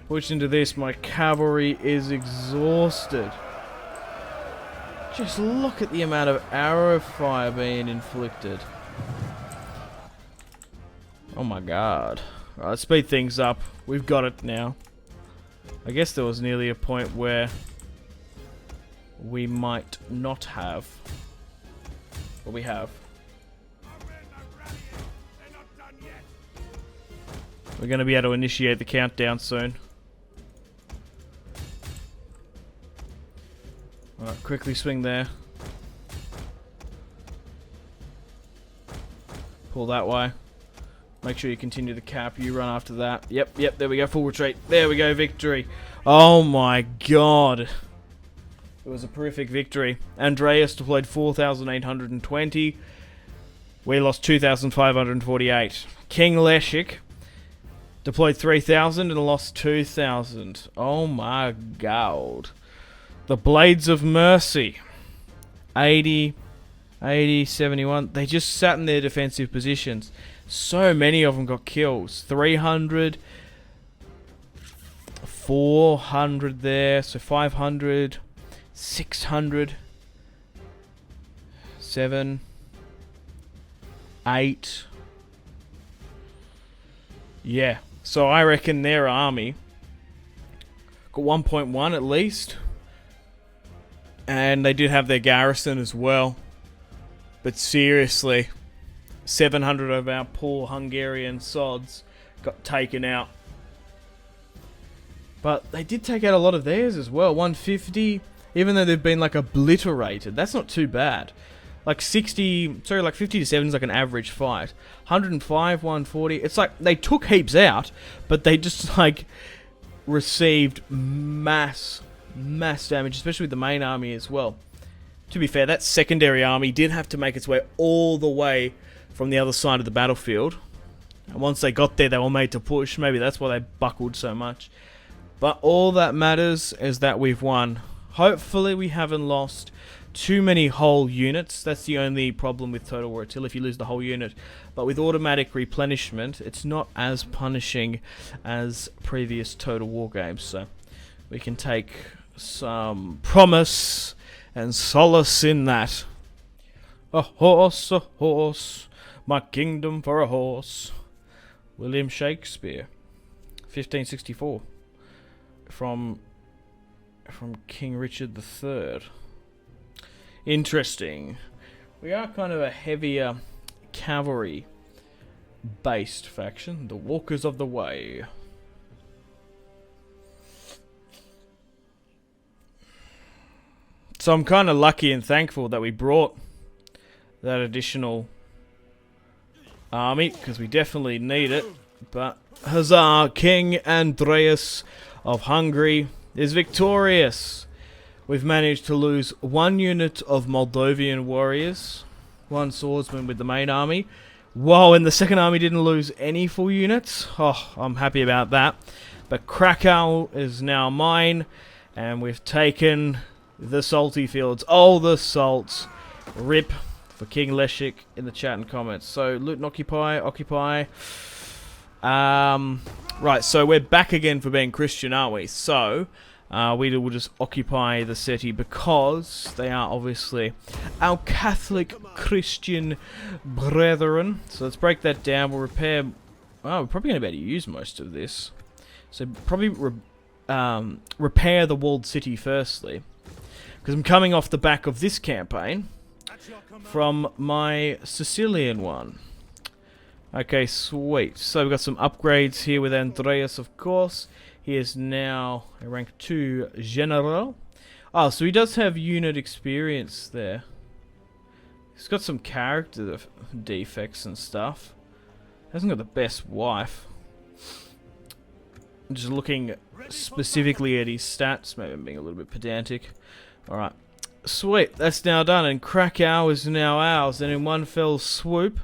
Push into this, my cavalry is exhausted. Just look at the amount of arrow fire being inflicted. Oh my god. Right, let's speed things up. We've got it now. I guess there was nearly a point where we might not have. But we have. We're going to be able to initiate the countdown soon. Alright, quickly swing there. Pull that way. Make sure you continue the cap. You run after that. Yep, there we go. Full retreat. There we go. Victory. Oh my god. It was a terrific victory. Andreas deployed 4,820. We lost 2,548. King Leshik deployed 3,000 and lost 2,000. Oh my god. The Blades of Mercy. 80, 71. They just sat in their defensive positions. So many of them got kills. 300. 400 there. So 500. 600. 7. 8. Yeah. So I reckon their army got 1.1 at least. And they did have their garrison as well. But seriously, 700 of our poor Hungarian sods got taken out. But they did take out a lot of theirs as well. 150, even though they've been like obliterated. That's not too bad. Like 50 to 7 is like an average fight. 105, 140. It's like they took heaps out, but they just like received mass damage, especially with the main army as well. To be fair, that secondary army did have to make its way all the way from the other side of the battlefield. And once they got there, they were made to push. Maybe that's why they buckled so much. But all that matters is that we've won. Hopefully we haven't lost too many whole units. That's the only problem with Total War Attila, if you lose the whole unit. But with automatic replenishment, it's not as punishing as previous Total War games. So we can take some promise and solace in that. A horse, my kingdom for a horse. William Shakespeare, 1564, from King Richard III. Interesting. We are kind of a heavier cavalry based faction, the Walkers of the Way. So I'm kind of lucky and thankful that we brought that additional army, because we definitely need it. But huzzah, King Andreas of Hungary is victorious. We've managed to lose 1 unit of Moldovan warriors, 1 swordsman with the main army. Whoa, and the second army didn't lose any full units. Oh, I'm happy about that. But Krakow is now mine, and we've taken the salty fields. Oh, the salts. Rip for King Leshik in the chat and comments. So, loot and occupy. Right, so we're back again for being Christian, aren't we? So, we will just occupy the city because they are obviously our Catholic Christian brethren. So let's break that down. We'll repair... Oh, we're probably going to be able to use most of this. So probably repair the walled city firstly. Because I'm coming off the back of this campaign from my Sicilian one. Okay, sweet. So we've got some upgrades here with Andreas, of course. He is now a rank 2 general. Oh, so he does have unit experience there. He's got some character defects and stuff. Hasn't got the best wife. Just looking specifically at his stats. Maybe I'm being a little bit pedantic. Alright. Sweet, that's now done, and Krakow is now ours, and in one fell swoop,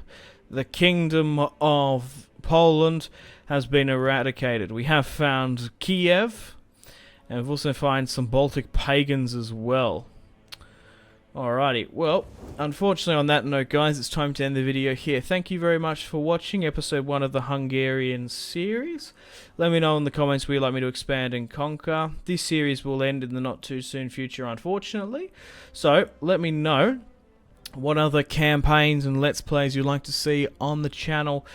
the Kingdom of Poland has been eradicated. We have found Kiev, and we've also found some Baltic pagans as well. Alrighty, well, unfortunately on that note, guys, it's time to end the video here. Thank you very much for watching episode 1 of the Hungarian series. Let me know in the comments where you'd like me to expand and conquer. This series will end in the not too soon future, unfortunately. So, let me know what other campaigns and let's plays you'd like to see on the channel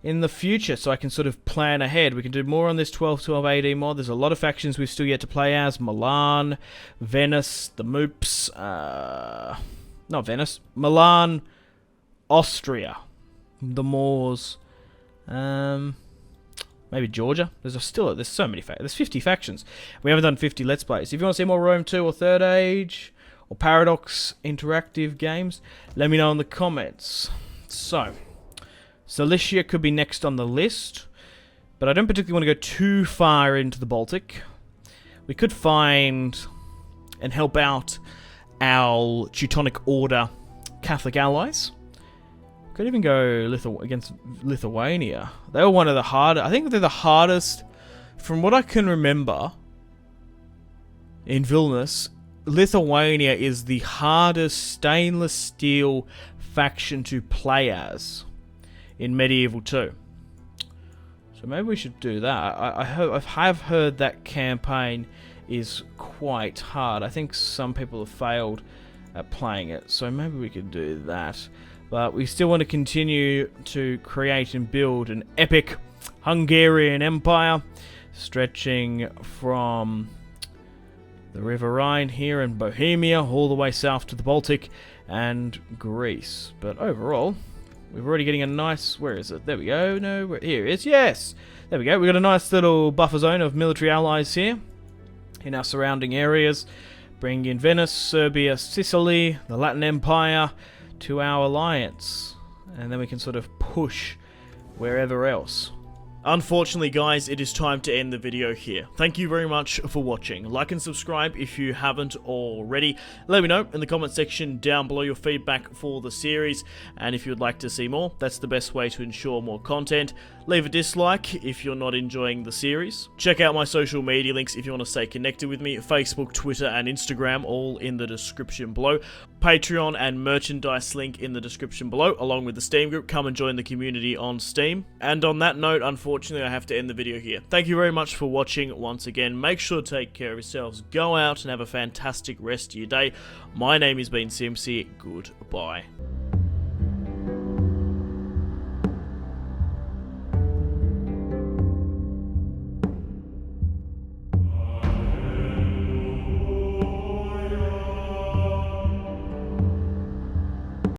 in the future, so I can sort of plan ahead. We can do more on this 1212 AD mod. There's a lot of factions we've still yet to play as. Milan, Venice, the Moops, not Venice, Milan, Austria, the Moors, maybe Georgia. There's so many factions. There's 50 factions. We haven't done 50 Let's Plays. If you want to see more Rome 2 or Third Age, or Paradox interactive games, let me know in the comments. So, Cilicia could be next on the list, but I don't particularly want to go too far into the Baltic. We could find and help out our Teutonic Order Catholic allies. Could even go against Lithuania. They were one of the hardest. I think they're the hardest, from what I can remember, in Vilnius. Lithuania is the hardest stainless steel faction to play as in Medieval 2. So maybe we should do that. I have heard that campaign is quite hard. I think some people have failed at playing it, so maybe we could do that. But we still want to continue to create and build an epic Hungarian empire, stretching from the River Rhine here in Bohemia all the way south to the Baltic and Greece. But overall, we're already getting a nice... Where is it? There we go. No, here it is. Yes! There we go. We've got a nice little buffer zone of military allies here in our surrounding areas. Bringing in Venice, Serbia, Sicily, the Latin Empire to our alliance. And then we can sort of push wherever else. Unfortunately, guys, it is time to end the video here. Thank you very much for watching. Like and subscribe if you haven't already. Let me know in the comment section down below your feedback for the series, and if you'd like to see more, that's the best way to ensure more content. Leave a dislike if you're not enjoying the series. Check out my social media links if you want to stay connected with me. Facebook, Twitter, and Instagram, all in the description below. Patreon and merchandise link in the description below, along with the Steam group. Come and join the community on Steam. And on that note, unfortunately, I have to end the video here. Thank you very much for watching once again. Make sure to take care of yourselves. Go out and have a fantastic rest of your day. My name has been Simpzy. Goodbye.